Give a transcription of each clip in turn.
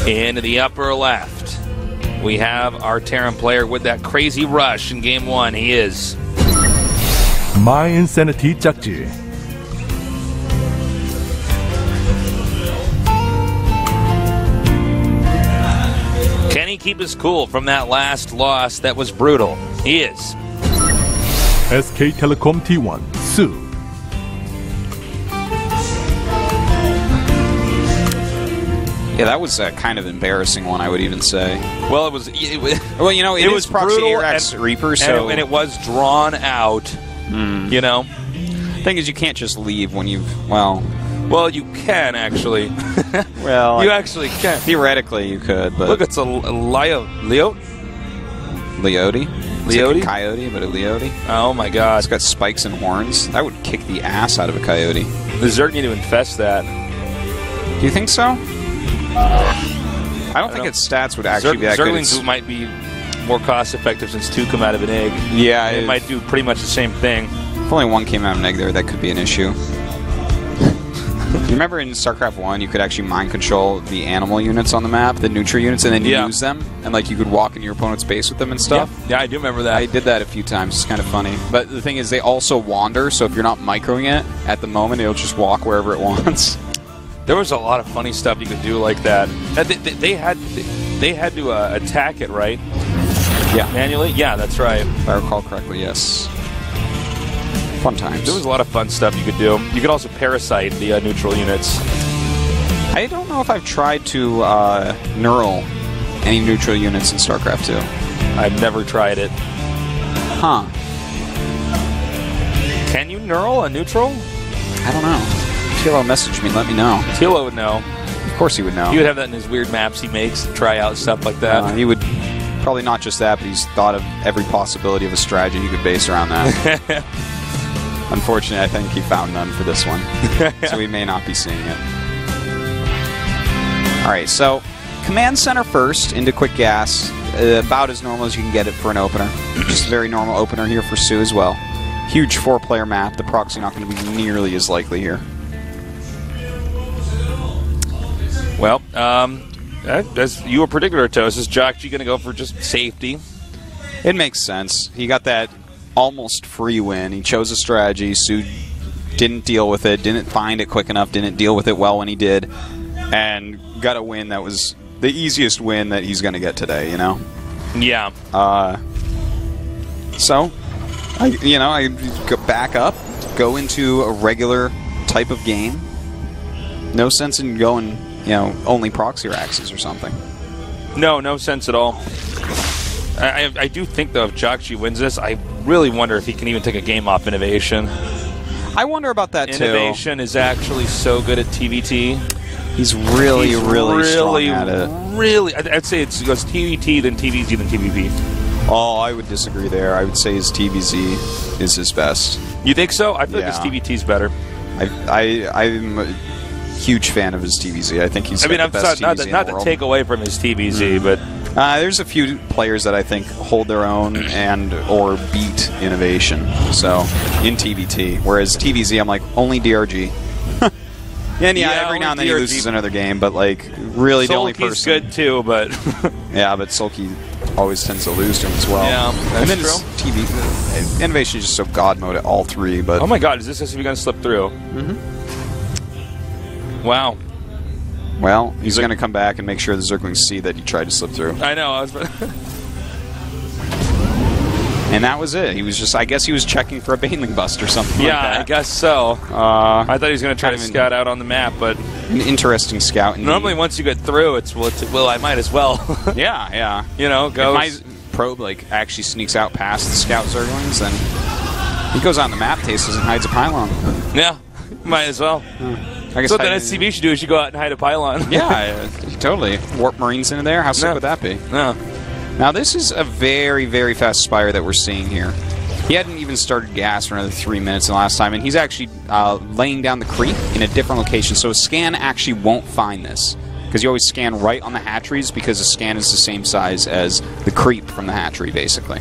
In the upper left, we have our Terran player with that crazy rush in game 1. He is My Insanity JAGJI. Can he keep his cool from that last loss that was brutal? He is SK Telecom T1 Sue. Yeah, that was a kind of embarrassing one, I would even say. well. It was Well, you know, it was Proxy brutal X Reaper, so and it was drawn out. You know, thing is, you can't just leave when you've well, you can actually. well, you actually can. Theoretically, you could, but Look, it's a Leote. It's like a coyote, but a leote. Oh my God! It's got spikes and horns. That would kick the ass out of a coyote. The Zerg need to infest that. Do you think so? I don't think its stats would actually be that good. Zerglings might be more cost effective since 2 come out of an egg. Yeah, it might do pretty much the same thing. If only 1 came out of an egg there, that could be an issue. You remember in Starcraft 1, you could actually mind control the animal units on the map, the Nutra units, and then use them, and like you could walk in your opponent's base with them and stuff. Yeah, I do remember that. I did that a few times. It's kind of funny. But the thing is, they also wander, so if you're not microing it at the moment, it'll just walk wherever it wants. There was a lot of funny stuff you could do like that. They had to attack it, right? Yeah. Manually? Yeah, that's right. If I recall correctly, yes. Fun times. There was a lot of fun stuff you could do. You could also parasite the neutral units. I don't know if I've tried to neural any neutral units in StarCraft 2. I've never tried it. Huh. Can you neural a neutral? I don't know. Tilo message me, let me know. Tilo would know. Of course he would know. He would have that in his weird maps he makes to try out stuff like that. He would probably not just that, but he's thought of every possibility of a strategy he could base around that. Unfortunately, I think he found none for this one. So we may not be seeing it. Alright, so Command Center first into Quick Gas. About as normal as you can get it for an opener. Just a very normal opener here for Sue as well. Huge 4-player map. The proxy not going to be nearly as likely here. Well, as you were predicting, Artos, is jjakji going to go for just safety? It makes sense. He got that almost free win. He chose a strategy. Sue didn't deal with it, didn't find it quick enough, didn't deal with it well when he did, and got a win that was the easiest win that he's going to get today, you know? Yeah. So, I go back up, go into a regular type of game. No sense in going, only proxy or axes or something. No sense at all. I do think, though, if jjakji wins this, I really wonder if he can even take a game off Innovation. I wonder about that, too. Innovation is actually so good at TVT. He's really strong at it. Really, I'd say it goes TVT, then TVZ, then TVP. Oh, I would disagree there. I would say his TVZ is his best. You think so? I feel like his TVT's better. I'm a huge fan of his TVZ. I think he's the best TVZ in the world. Not to take away from his TVZ, but there's a few players that I think hold their own or beat Innovation. So in TVT, whereas TVZ, I'm like only DRG. Every now and then he loses another game, but like really the only person. Sulky's good too, but yeah, but Sulky always tends to lose to him as well. Yeah, that's and then true. Innovation is just so god mode at all three. But oh my god, is this SCV going to slip through? Wow. Well, he's going to come back and make sure the Zerglings see that he tried to slip through. I know. And that was it. He was just, I guess he was checking for a Baneling bust or something like that. Yeah, I guess so. I thought he was going to try to scout out on the map, but an interesting scout. Normally, once you get through, it's well, I might as well. Yeah. Go. If my probe actually sneaks out past the scout Zerglings, then he goes out on the map, tastes and hides a pylon. Yeah, might as well. I guess so what that SCV should do is you go out and hide a pylon. Yeah, totally. Warp Marines into there. How sick would that be? No. Now this is a very, very fast Spire that we're seeing here. He hadn't even started gas for another 3 minutes the last time, and he's actually laying down the creep in a different location, so a scan actually won't find this. Because you always scan right on the hatcheries, because a scan is the same size as the creep from the hatchery, basically.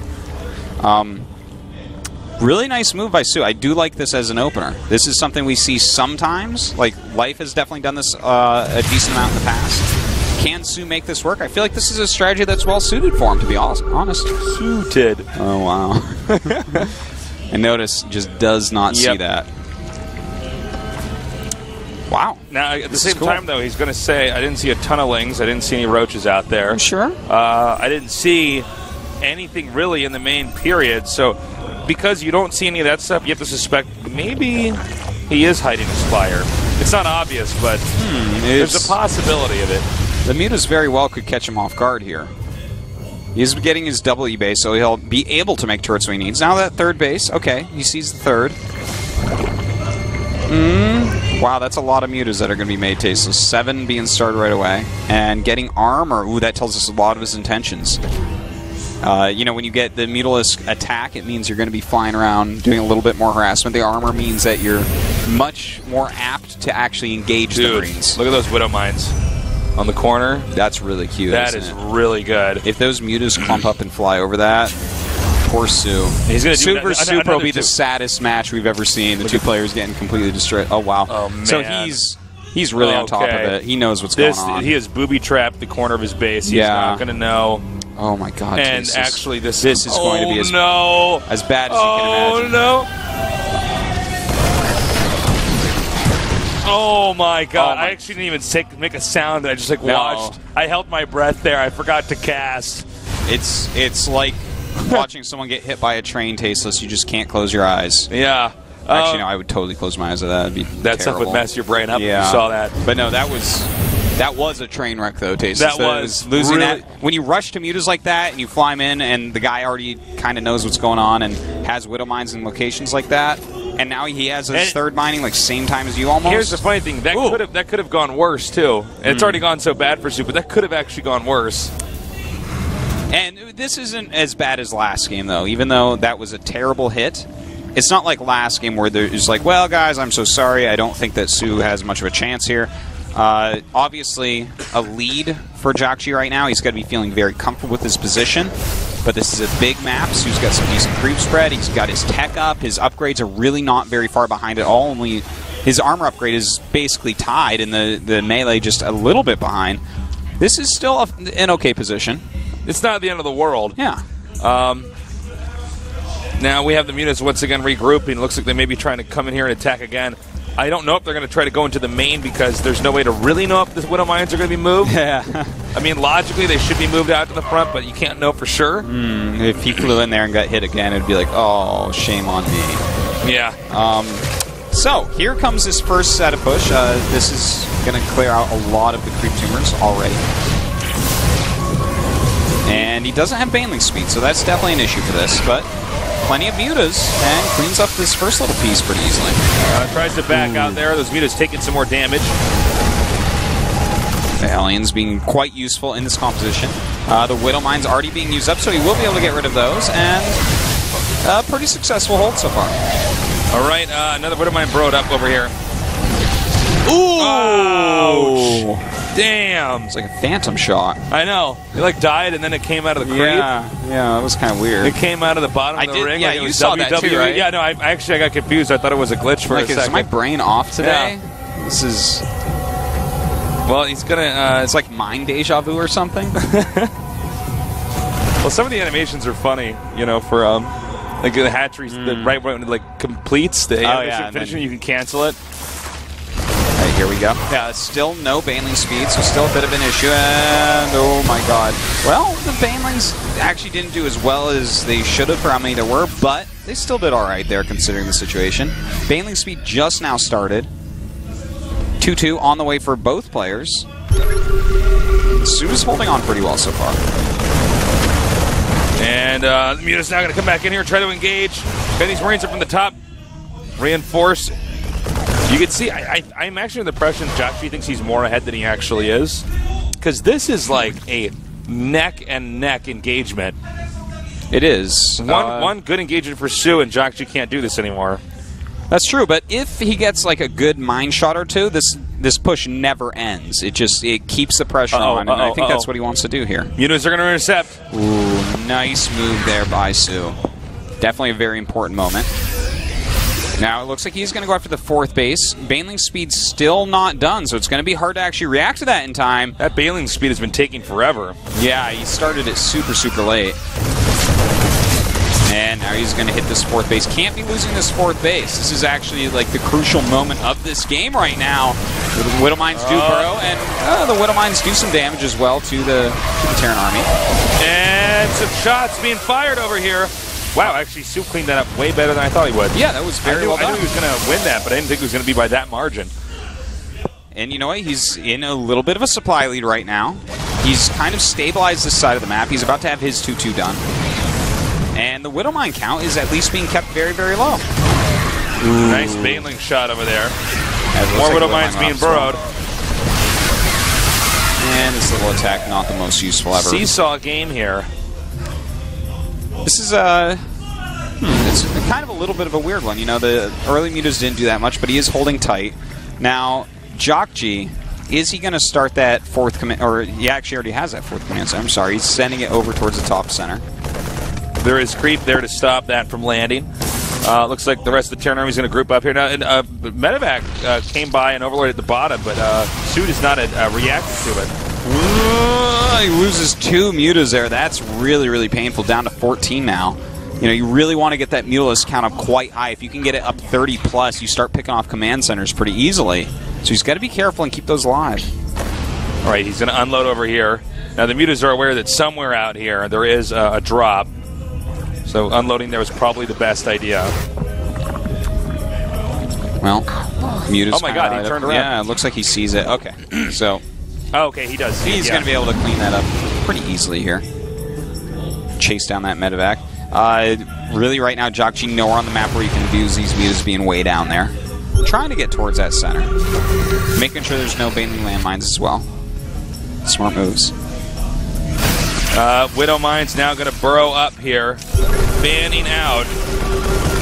Really nice move by Su. I do like this as an opener. This is something we see sometimes. Like, Life has definitely done this a decent amount in the past. Can Su make this work? I feel like this is a strategy that's well suited for him, to be honest. Suited. Oh, wow. And notice, just does not see that. Wow. Now, at the same time, though, he's going to say, I didn't see a ton of lings. I didn't see any roaches out there. Sure. I didn't see anything really in the main period. So, because you don't see any of that stuff, you have to suspect maybe he is hiding his flyer. It's not obvious, but there's a possibility of it. The mutas very well could catch him off guard here. He's getting his double E base, so he'll be able to make turrets when he needs. Now that third base, okay, he sees the third. Wow, that's a lot of mutas that are going to be made tasteless. 7 being started right away. And getting armor, ooh, that tells us a lot of his intentions. You know, when you get the Mutalisk attack, it means you're going to be flying around doing a little bit more harassment. The armor means that you're much more apt to actually engage the Marines. Look at those Widow Mines on the corner. That's really cute. That is really good. If those mutas clump up and fly over that, poor Su. He's going to Su versus Su will be the saddest match we've ever seen. The two players getting completely destroyed. Oh, wow. Oh, man. So he's really on top of it. He knows what's going on. He has booby-trapped the corner of his base. He's not going to know. Oh my God! And actually, this is going to be as bad as you can imagine. Oh no! Oh my God! I actually didn't even make a sound. I just watched. I held my breath there. I forgot to cast. It's like watching someone get hit by a train tasteless. You just can't close your eyes. Yeah. Actually, no. I would totally close my eyes at that. That'd be that terrible. stuff would mess your brain up. Yeah. If you saw that. But no, that was a train wreck, though, Tasteless. That was losing really that. When you rush to mutas like that and you fly him in and the guy already kind of knows what's going on and has Widow Mines in locations like that, and now he has his third mining like same time as you almost. Here's the funny thing. That could have gone worse, too. And it's already gone so bad for Su, but that could have actually gone worse. And this isn't as bad as last game, though, even though that was a terrible hit. It's not like last game where there's like, well, guys, I'm so sorry. I don't think that Su has much of a chance here. Obviously, a lead for jjakji right now. He's got to be feeling very comfortable with his position. But this is a big map. Su's got some decent creep spread. He's got his tech up. His upgrades are really not very far behind at all. Only his armor upgrade is basically tied, and the melee just a little bit behind. This is still an okay position. It's not the end of the world. Yeah. Now we have the mutas once again regrouping. Looks like they may be trying to come in here and attack again. I don't know if they're going to try to go into the main because there's no way to really know if the Widow Mines are going to be moved. Yeah. I mean, logically, they should be moved out to the front, but you can't know for sure. If he flew in there and got hit again, it'd be like, oh, shame on me. Yeah. So, here comes this first set of push. This is going to clear out a lot of the creep tumors already. And he doesn't have Baneling speed, so that's definitely an issue for this, but plenty of mutas, and cleans up this first little piece pretty easily. Tries to back out there. Those mutas taking some more damage. The aliens being quite useful in this composition. The Widow Mine's already being used up, so he will be able to get rid of those, and a pretty successful hold so far. All right, another Widow Mine broed up over here. Ooh! Ouch. Damn. It's like a phantom shot. I know. It died and then it came out of the creep. Yeah, that was kind of weird. It came out of the bottom of the ring. Yeah, you saw that too, right? Yeah, no, I got confused. I thought it was a glitch for a second. Is my brain off today? Yeah. This is... Well, he's going to... it's like mind deja vu or something. Well, some of the animations are funny, for... like the hatchery, right when it completes the animation finishing, you can cancel it. Alright, here we go. Yeah, still no Baneling speed, so still a bit of an issue, and oh my god. Well, the Banelings actually didn't do as well as they should have for how many there were, but they still did alright there considering the situation. Baneling speed just now started. 2-2 on the way for both players. Su's holding on pretty well so far. And the Muta's now going to come back in here and try to engage. Get these Marines up from the top. Reinforce. You can see, I'm actually under the impression jjakji thinks he's more ahead than he actually is. Because this is like a neck-and-neck engagement. It is. One good engagement for Su, and jjakji can't do this anymore. That's true, but if he gets like a good mine shot or two, this push never ends. It keeps the pressure on, and I think that's what he wants to do here. Mutas are going to intercept. Ooh, nice move there by Su. Definitely a very important moment. Now, it looks like he's going to go after the 4th base. Baneling's speed's still not done, so it's going to be hard to actually react to that in time. That Baneling speed has been taking forever. Yeah, he started it super, super late. And now he's going to hit this 4th base. Can't be losing this 4th base. This is actually like the crucial moment of this game right now. The Widowmines do burrow, and the Widowmines do some damage as well to the Terran army. And some shots being fired over here. Wow, actually, Sue cleaned that up way better than I thought he would. Yeah, that was very well done. I knew he was going to win that, but I didn't think it was going to be by that margin. And you know what? He's in a little bit of a supply lead right now. He's kind of stabilized this side of the map. He's about to have his 2-2 done. And the Widowmine count is at least being kept very, very low. Ooh. Nice Baneling shot over there. More Widowmines being burrowed. And this little attack, not the most useful ever. Seesaw game here. This is it's kind of a little bit of a weird one. You know, the early mutas didn't do that much, but he is holding tight. Now, JOGUNSHOP, is he going to start that 4th command? Or he actually already has that 4th command center. I'm sorry, he's sending it over towards the top center. There is creep there to stop that from landing. Looks like the rest of the Terran army is going to group up here. Now, Medevac came by and overloaded at the bottom, but Sue does not react to it. He loses 2 mutas there. That's really, really painful. Down to 14 now. You know, you really want to get that mutalist count up quite high. If you can get it up 30 plus, you start picking off command centers pretty easily. So he's got to be careful and keep those alive. All right, he's going to unload over here. Now, the mutas are aware that somewhere out here there is a drop. So unloading there was probably the best idea. Well, mutas. Oh my God, he turned around. Yeah, it looks like he sees it. Okay, so. Oh, okay, he does. He's going to be able to clean that up pretty easily here. Chase down that medevac. Really, right now, JOGUNSHOP nowhere on the map where you can abuse these mutas being way down there. Trying to get towards that center. Making sure there's no Baneling landmines as well. Smart moves. Widowmine's now going to burrow up here, fanning out.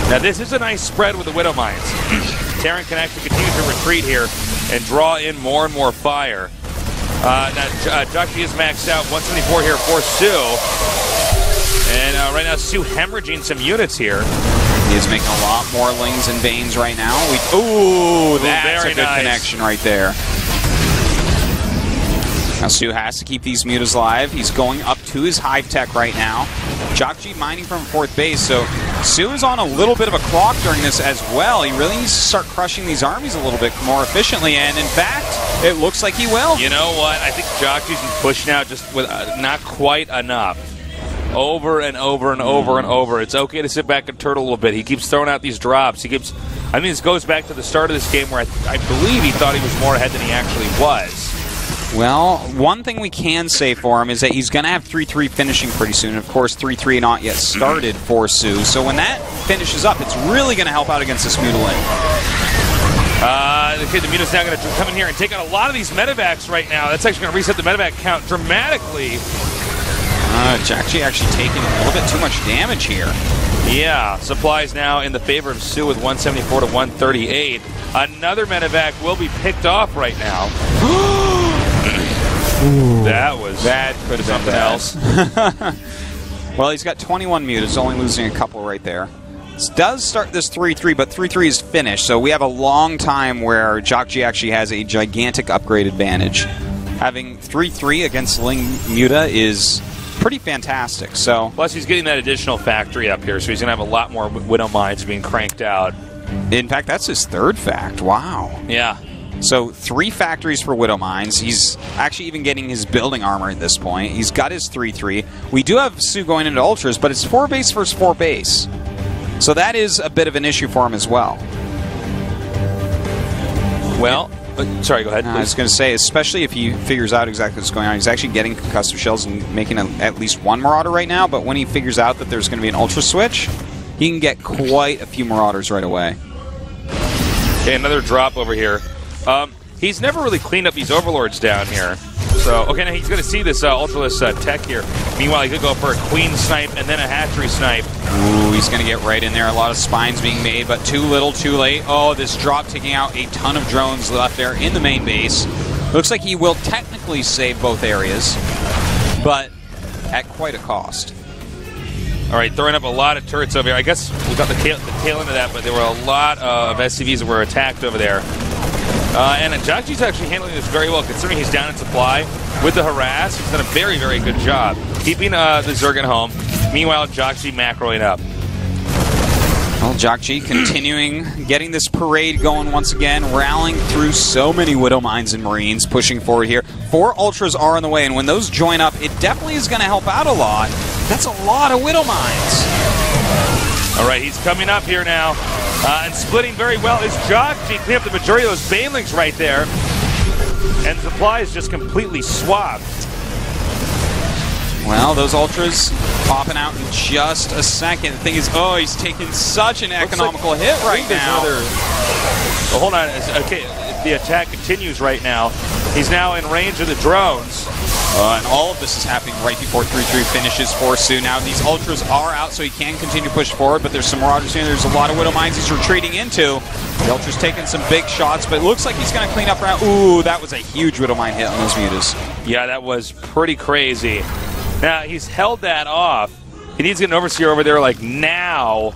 Now, this is a nice spread with the Widowmines. Terran can actually continue to retreat here and draw in more and more fire. Now, JOGUNSHOP is maxed out. 174 here for Sue. And right now, Sue hemorrhaging some units here. He is making a lot more Lings and Banes right now. Ooh, that's a good connection right there. Now, Sue has to keep these mutas alive. He's going up to his hive tech right now. JOGUNSHOP mining from 4th base, so Sue is on a little bit of a clock during this as well. He really needs to start crushing these armies a little bit more efficiently, and in fact, it looks like he will. You know what? I think JOGUNSHOP's been pushing out just with not quite enough. Over and over and over and over. It's okay to sit back and turtle a little bit. He keeps throwing out these drops. He keeps. I mean, this goes back to the start of this game where I believe he thought he was more ahead than he actually was. Well, one thing we can say for him is that he's going to have 3-3 finishing pretty soon. Of course, 3-3 not yet started for Sue. So when that finishes up, it's really going to help out against this mutiling. The muta's now going to come in here and take out a lot of these medevacs right now. That's actually going to reset the medevac count dramatically. JOGUNSHOP actually taking a little bit too much damage here. Yeah, supplies now in the favor of Sue with 174 to 138. Another medevac will be picked off right now. That could have been something else. Well, he's got 21 mutas, only losing a couple right there. This does start this 3-3, but 3-3 is finished, so we have a long time where JOGUNSHOP actually has a gigantic upgrade advantage. Having 3-3 against Ling Muta is pretty fantastic. So plus, he's getting that additional factory up here, so he's going to have a lot more Widowmines being cranked out. In fact, that's his 3rd fact. Wow. Yeah. So 3 factories for Widowmines. He's actually even getting his building armor at this point. He's got his 3-3. We do have Sue going into Ultras, but it's 4 base versus 4 base. So that is a bit of an issue for him as well. Well, sorry, go ahead. I was going to say, especially if he figures out exactly what's going on. He's actually getting concussive shells and making at least 1 Marauder right now, but when he figures out that there's going to be an Ultra switch, he can get quite a few Marauders right away. Okay, another drop over here. He's never really cleaned up these Overlords down here. So, okay, now he's going to see this Ultraless tech here. Meanwhile, he could go for a Queen snipe and then a Hatchery snipe. Ooh, he's going to get right in there. A lot of spines being made, but too little, too late. Oh, this drop taking out a ton of drones left there in the main base. Looks like he will technically save both areas, but at quite a cost. All right, throwing up a lot of turrets over here. I guess we got the tail end of that, but there were a lot of SCVs that were attacked over there. And jjakji's actually handling this very well, considering he's down in supply with the harass. He's done a very, very good job keeping the Zerg at home. Meanwhile, jjakji macroing up. Well, jjakji continuing, getting this parade going once again, rallying through so many Widow Mines and Marines, pushing forward here. 4 Ultras are on the way, and when those join up, it definitely is going to help out a lot. That's a lot of Widow Mines. All right, he's coming up here now, and splitting very well is jjakji. Clean up the majority of those banelings right there, and the supply is just completely swamped. Well, those Ultras popping out in just a second. The thing is, oh, he's taking such an economical hit right now. Well, hold on. Okay, the attack continues right now. He's now in range of the drones. And all of this is happening right before 3-3 finishes for Su. Now, these Ultras are out, so he can continue to push forward, but there's some Marauders here. There's a lot of Widow Mines he's retreating into. The Ultra's taking some big shots, but it looks like he's going to clean up around. Ooh, that was a huge Widow Mine hit on those mutas. Yeah, that was pretty crazy. Now, he's held that off. He needs to get an Overseer over there, like, now,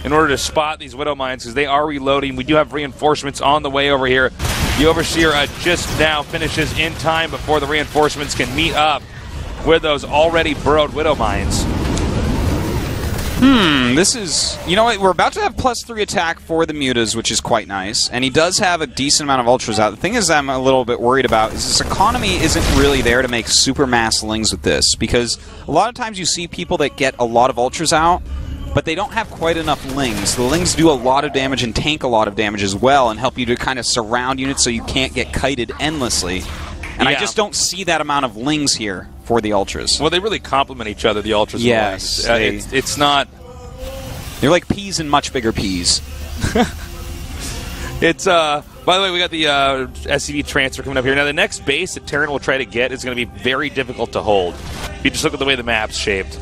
in order to spot these Widow Mines, because they are reloading. We do have reinforcements on the way over here. The Overseer just now finishes in time before the reinforcements can meet up with those already burrowed Widow Mines. This is, you know what, we're about to have +3 attack for the mutas, which is quite nice, and he does have a decent amount of Ultras out. The thing is I'm a little bit worried about is this economy isn't really there to make super mass lings with this, because a lot of times you see people that get a lot of Ultras out, but they don't have quite enough lings. The lings do a lot of damage and tank a lot of damage as well, and help you to kind of surround units so you can't get kited endlessly. And I just don't see that amount of lings here for the Ultras. Well, they really complement each other, the Ultras. Yes. And the lings. It's not... They're like peas and much bigger peas. It's, by the way, we got the SCV transfer coming up here. Now, the next base that Terran will try to get is going to be very difficult to hold. If you just look at the way the map's shaped.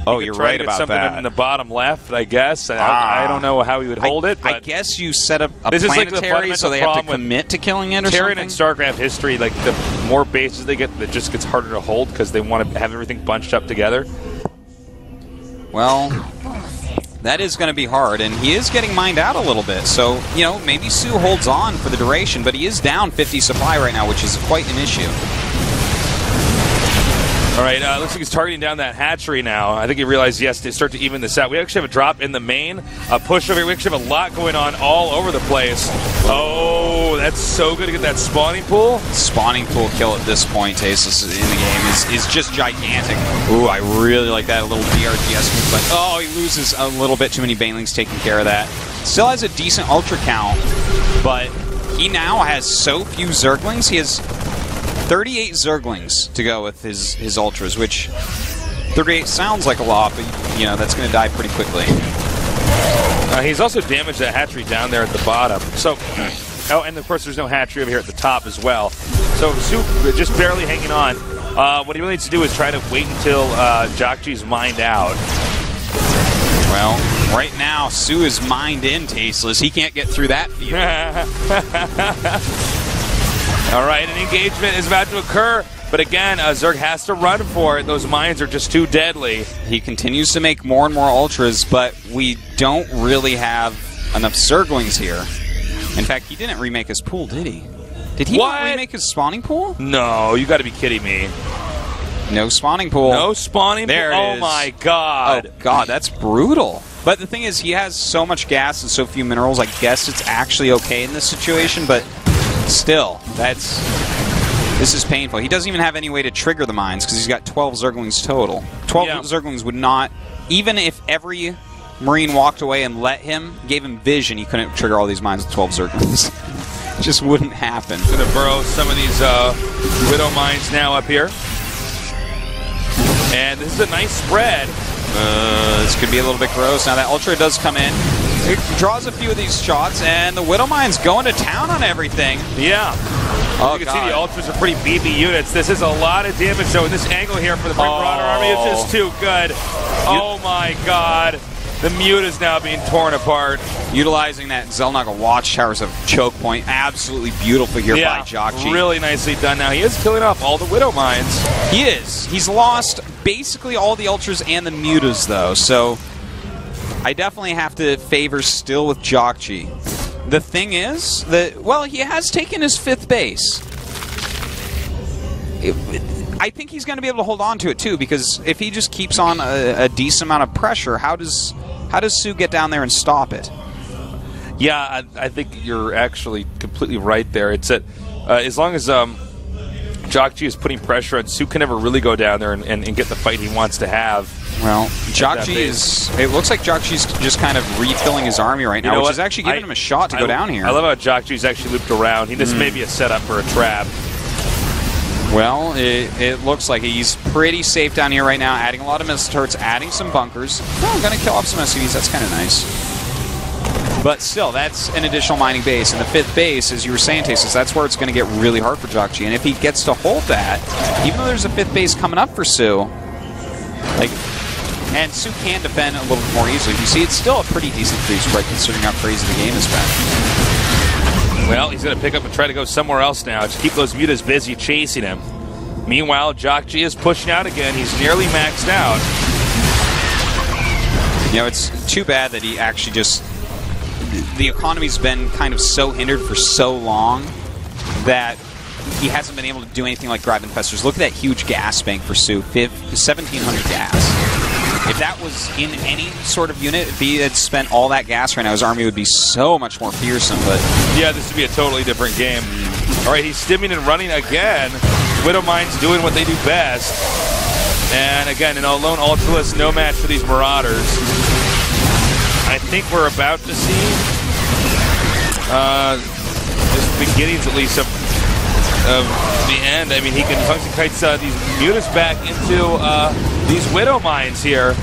Oh, you're right about something that. In the bottom left, I guess. I don't know how he would hold it. But I guess you set up a this planetary is like so they have to commit to killing it or Terran something? and StarCraft history, like, the more bases they get, it just gets harder to hold because they want to have everything bunched up together. Well... that is going to be hard, and he is getting mined out a little bit. So, you know, maybe Su holds on for the duration, but he is down 50 supply right now, which is quite an issue. All right, looks like he's targeting down that hatchery now. I think he realized he has to start to even this out. We actually have a drop in the main, a push over here. We actually have a lot going on all over the place. Oh, that's so good to get that spawning pool. Spawning pool kill at this point, Tasteless, in the game is just gigantic. Ooh, I really like that little BRGS move, but oh, he loses a little bit too many banelings taking care of that. Still has a decent ultra count, but he now has so few Zerglings. He has 38 Zerglings to go with his Ultras, which 38 sounds like a lot, but, you know, that's going to die pretty quickly. He's also damaged that hatchery down there at the bottom. So, oh, and of course there's no hatchery over here at the top as well. So Su just barely hanging on. What he really needs to do is try to wait until jjakji's mined out. Well, right now, Su is mined in, Tasteless. He can't get through that field. All right, an engagement is about to occur, but again, Zerg has to run for it. Those mines are just too deadly. He continues to make more and more Ultras, but we don't really have enough Zerglings here. In fact, he didn't remake his pool, did he? Did he not remake his spawning pool? No, you got to be kidding me. No spawning pool. No spawning pool? There it is. Oh my god. Oh god, that's brutal. But the thing is, he has so much gas and so few minerals, I guess it's actually okay in this situation, but still, this is painful. He doesn't even have any way to trigger the mines because he's got 12 Zerglings total. 12 Zerglings would not, even if every Marine walked away and gave him vision, he couldn't trigger all these mines with 12 Zerglings. It just wouldn't happen. Going to burrow some of these Widow mines now up here. And this is a nice spread. This could be a little bit gross. Now that Ultra does come in. It draws a few of these shots, and the Widow Mine's going to town on everything. Yeah. Oh, you can see the Ultras are pretty beefy units. This is a lot of damage, though, in this angle here for the Marauder Army. It's just too good. Oh, my God. The mute is now being torn apart. Utilizing that Zelnaga watchtower as a choke point. Absolutely beautiful here by jjakji. Really nicely done now. He is killing off all the Widow Mines. He is. He's lost basically all the Ultras and the Mutas, though, so I definitely have to favor still with jjakji. The thing is that, well, he has taken his 5th base. I think he's going to be able to hold on to it, too, because if he just keeps on a decent amount of pressure, how does Su get down there and stop it? Yeah, I think you're actually completely right there. It's that as long as jjakji is putting pressure on, Su can never really go down there and get the fight he wants to have. Well, jjakji is... It looks like jjakji's just kind of refilling his army right now, which is actually giving him a shot to go down here. I love how jjakji's actually looped around. This may be a setup for a trap. Well, it looks like he's pretty safe down here right now, adding a lot of missile turrets, adding some bunkers. Oh, going to kill off some SCVs. That's kind of nice. But still, that's an additional mining base. And the 5th base, as you were saying, Tastes, that's where it's going to get really hard for jjakji. And if he gets to hold that, even though there's a 5th base coming up for Su, and Su can defend a little bit more easily. You see, it's still a pretty decent freeze spread considering how crazy the game has been. Well, he's going to pick up and try to go somewhere else now to keep those mutas busy chasing him. Meanwhile, jjakji is pushing out again. He's nearly maxed out. You know, it's too bad that he actually just... The economy's been kind of so hindered for so long that he hasn't been able to do anything like drive infestors. Look at that huge gas bank for Su, 1,700 gas. If that was in any sort of unit, if he had spent all that gas right now, his army would be so much more fearsome. But yeah, this would be a totally different game. All right, he's stimming and running again. Widow Mines doing what they do best. And again, an lone Ultralist, no match for these Marauders. I think we're about to see just beginnings, at least, of the end. I mean, he can function kites these mutas back into these Widow Mines here.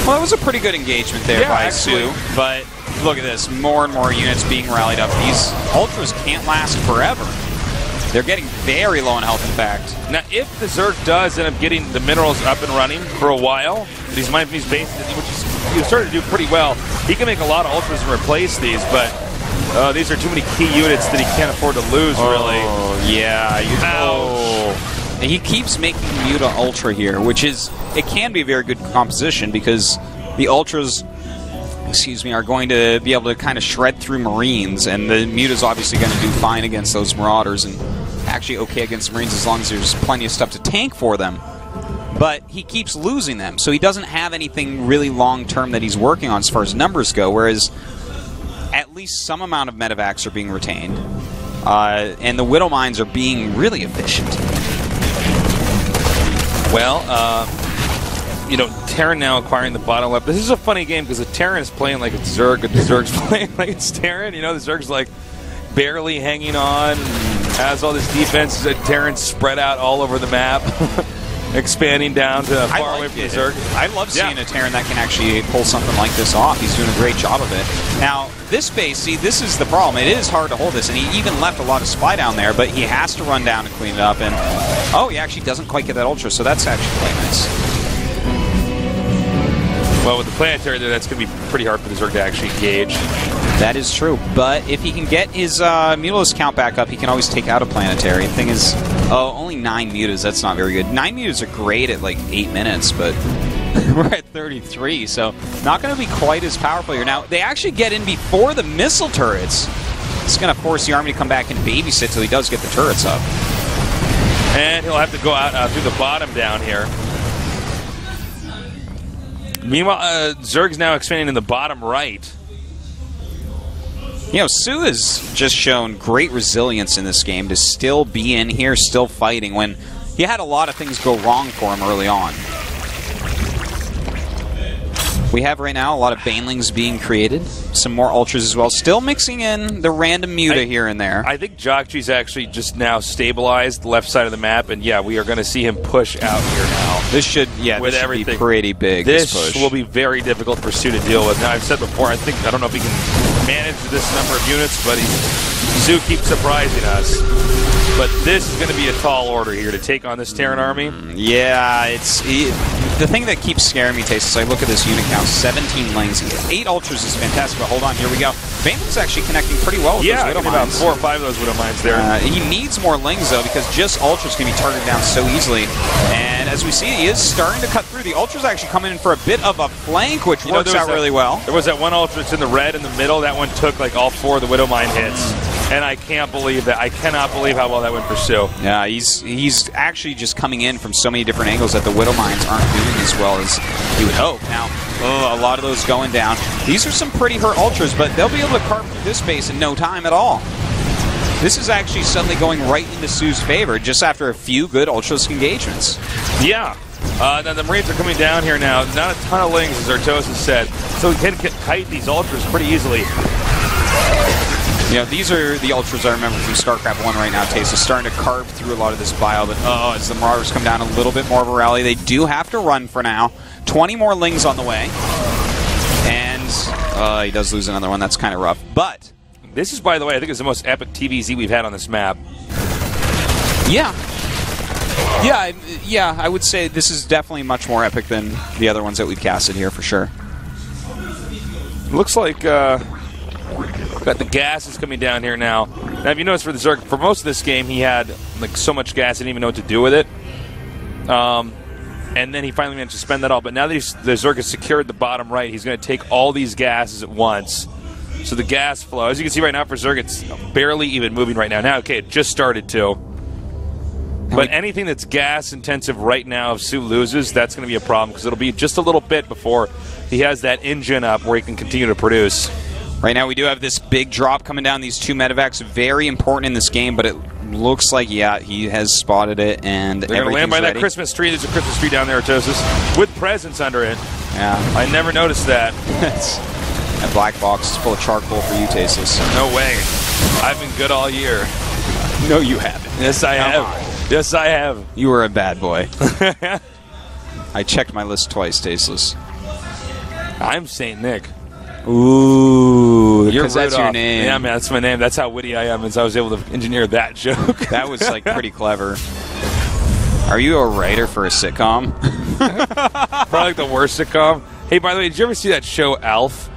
Well, that was a pretty good engagement there by Su, but look at this. More and more units being rallied up. These Ultras can't last forever. They're getting very low in health, in fact. Now, if the Zerg does end up getting the minerals up and running for a while, these mines, these bases, which you started to do pretty well, he can make a lot of Ultras and replace these, but these are too many key units that he can't afford to lose, really. Oh, yeah. He keeps making Muta Ultra here, which is, it can be a very good composition because the Ultras, are going to be able to kind of shred through Marines, and the Muta's obviously going to do fine against those Marauders, and actually okay against Marines as long as there's plenty of stuff to tank for them. But he keeps losing them, so he doesn't have anything really long-term that he's working on as far as numbers go, whereas at least some amount of medevacs are being retained, and the Widow Mines are being really efficient. Well, Terran now acquiring the bottom left. This is a funny game because the Terran is playing like it's Zerg, but the Zerg's playing like it's Terran. The Zerg's like barely hanging on, has all this defense. The Terran's spread out all over the map, expanding down to far away from the Zerg. I love seeing a Terran that can actually pull something like this off. He's doing a great job of it. Now, this base, see, this is the problem. It is hard to hold this, and he even left a lot of supply down there, but he has to run down and clean it up. And he actually doesn't quite get that Ultra, so that's actually quite nice. Well, with the planetary there, that's going to be pretty hard for the Zerg to actually engage. That is true, but if he can get his Mutalist count back up, he can always take out a planetary. The thing is, only 9 Mutas, that's not very good. 9 Mutas are great at like 8 minutes, but we're at 33, so not going to be quite as powerful here. Now, they actually get in before the missile turrets. It's going to force the army to come back and babysit till he does get the turrets up. And he'll have to go out through the bottom down here. Meanwhile, Zerg's now expanding in the bottom right. Su has just shown great resilience in this game to still be in here, still fighting, when he had a lot of things go wrong for him early on. We have right now a lot of Banelings being created, some more Ultras as well, still mixing in the random Muta here and there. I think jjakji's actually just now stabilized the left side of the map, and we are going to see him push out here now. This should, with everything, be pretty big. This push will be very difficult for Su to deal with. Now, I've said before, I don't know if he can manage this number of units, but Su keeps surprising us. But this is going to be a tall order here to take on this Terran army. Yeah, the thing that keeps scaring me, Taste, is I look at this unit count, 17 lanes. 8 Ultras is fantastic, but hold on, here we go. Baneling's actually connecting pretty well with those Widow about Mines. 4 or 5 of those Widow Mines there. He needs more Lings, though, because just Ultras can be targeted down so easily. And as we see, he is starting to cut through. The Ultras actually coming in for a bit of a flank, which works out really well. There was that one Ultra that's in the red in the middle. That one took like all 4 of the Widow Mine hits. And I can't believe that. I cannot believe how well that went for Sue. Yeah, he's actually just coming in from so many different angles that the Widow Mines aren't doing as well as you would hope. Now, a lot of those going down. These are some pretty hurt Ultras, but they'll be able to carve through this space in no time at all. This is actually suddenly going right into Sue's favor just after a few good Ultras engagements. Yeah. Now the Marines are coming down here now. Not a ton of Lings, as Artosis said. So we can kite these Ultras pretty easily. Yeah, these are the Ultras I remember from Starcraft 1 right now, Taste. Is starting to carve through a lot of this bile, but as the Marauders come down, a little bit more of a rally. They do have to run for now. 20 more Lings on the way. And he does lose another one. That's kind of rough. But this is, by the way, I think it's the most epic TVZ we've had on this map. Yeah. Yeah, I would say this is definitely much more epic than the other ones that we've casted here, for sure. Looks like got the gas is coming down here now. Now, if you notice for the Zerg, for most of this game, he had like so much gas, he didn't even know what to do with it. And then he finally managed to spend that all. But now that the Zerg has secured the bottom right, he's going to take all these gases at once. So the gas flow, as you can see right now for Zerg, it's barely even moving right now. Now, okay, it just started to. But anything that's gas intensive right now, if Sue loses, that's going to be a problem because it'll be just a little bit before he has that engine up where he can continue to produce. Right now we do have this big drop coming down, these 2 medevacs, very important in this game, but it looks like, yeah, he has spotted it, and they're going to land by ready. that Christmas tree. There's a Christmas tree down there, Artosis, with presents under it. Yeah. I never noticed that. That black box is full of charcoal for you, Tasteless. No way. I've been good all year. No, you haven't. Yes, I have. Yes, I have. You were a bad boy. I checked my list twice, Tasteless. I'm Saint Nick. Ooh, because that's your name. Yeah, man, that's my name. That's how witty I am, as I was able to engineer that joke. That was, like, pretty clever. Are you a writer for a sitcom? Probably like the worst sitcom. Hey, by the way, did you ever see that show, Alf?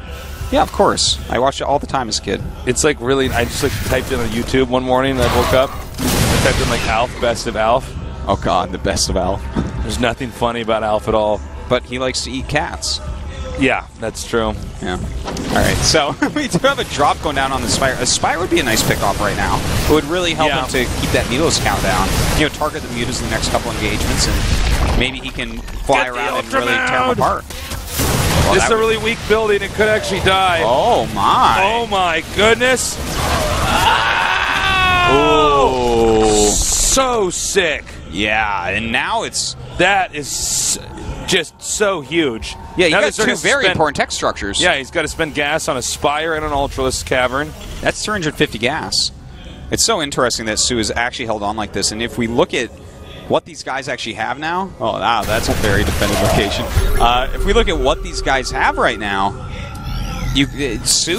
Yeah, of course. I watched it all the time as a kid. It's like really, I just like typed in on YouTube one morning and I woke up. I typed in like Alf, best of Alf. Oh, God, the best of Alf. There's nothing funny about Alf at all. But he likes to eat cats. Yeah, that's true. Yeah. All right, so we do have a drop going down on the Spire. A Spire would be a nice pickoff right now. It would really help him to keep that Mutas count down. You know, target the Mutas in the next couple engagements, and maybe he can fly around and really tear them apart. Well, this is a really weak building. It could actually die. Oh, my. Oh, my goodness. Oh. So sick. Yeah, and now it's... That is just so huge. Yeah, you got 2 very important tech structures. Yeah, he's got to spend gas on a Spire and an Ultralisk Cavern. That's 350 gas. It's so interesting that Sue has actually held on like this, and if we look at what these guys actually have now... Oh, wow, that's a very defended location. If we look at what these guys have right now, Sue,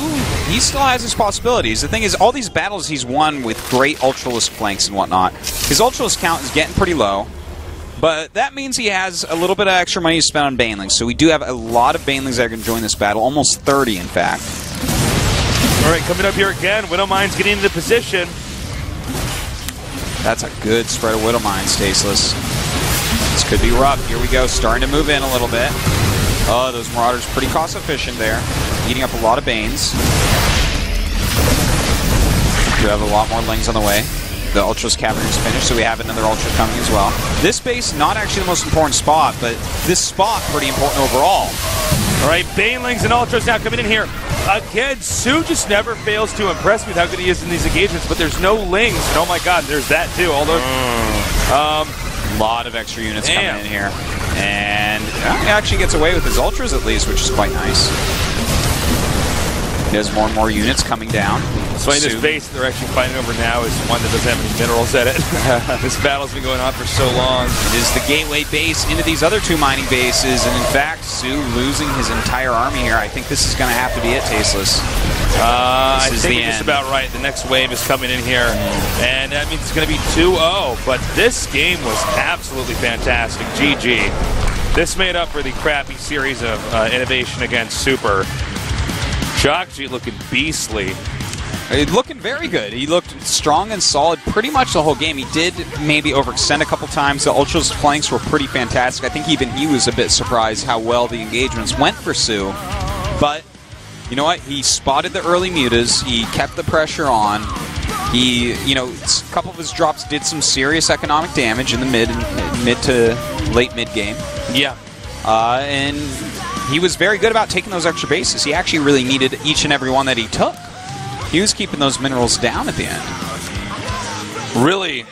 he still has his possibilities. The thing is, all these battles he's won with great Ultralisk flanks and whatnot, his Ultralisk count is getting pretty low. But that means he has a little bit of extra money to spend on Banelings. So we do have a lot of Banelings that are going to join this battle. Almost 30, in fact. All right, coming up here again. Widow Mine's getting into position. That's a good spread of Widow Mines, Tasteless. This could be rough. Here we go. Starting to move in a little bit. Oh, those Marauders pretty cost efficient there. Eating up a lot of Banes. We have a lot more Lings on the way. The Ultra's Cavern is finished, so we have another Ultra coming as well. This base, not actually the most important spot, but this spot pretty important overall. All right, Banelings and Ultras now coming in here. Again, Sue just never fails to impress me with how good he is in these engagements, but there's no Lings. And oh my God, there's that too. Although, a lot of extra units coming in here. And he actually gets away with his Ultras at least, which is quite nice. There's more and more units coming down. So this base they're actually fighting over now is one that doesn't have any minerals in it. This battle's been going on for so long. It is the gateway base into these other 2 mining bases, and in fact, Sue losing his entire army here. I think this is going to have to be it, Tasteless. I think it's just about right. The next wave is coming in here, and that means it's going to be 2-0. But this game was absolutely fantastic. GG. This made up for the crappy series of innovation against Super. jjakji looking beastly. Looking very good. He looked strong and solid pretty much the whole game. He did maybe overextend a couple times. The Ultra's flanks were pretty fantastic. I think even he was a bit surprised how well the engagements went for Su. But, you know what? He spotted the early mutas. He kept the pressure on. He, a couple of his drops did some serious economic damage in the mid to late mid game. Yeah. And he was very good about taking those extra bases. He actually really needed each and every one that he took. He was keeping those minerals down at the end. Really,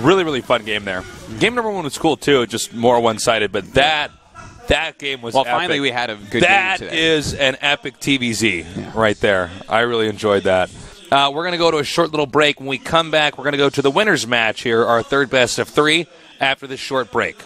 really fun game there. Game number 1 was cool too, just more one-sided, but that game was epic. Finally we had a good game That today. is an epic TVZ right there. I really enjoyed that. We're going to go to a short little break. When we come back, we're going to go to the winners match here, our third best of 3, after this short break.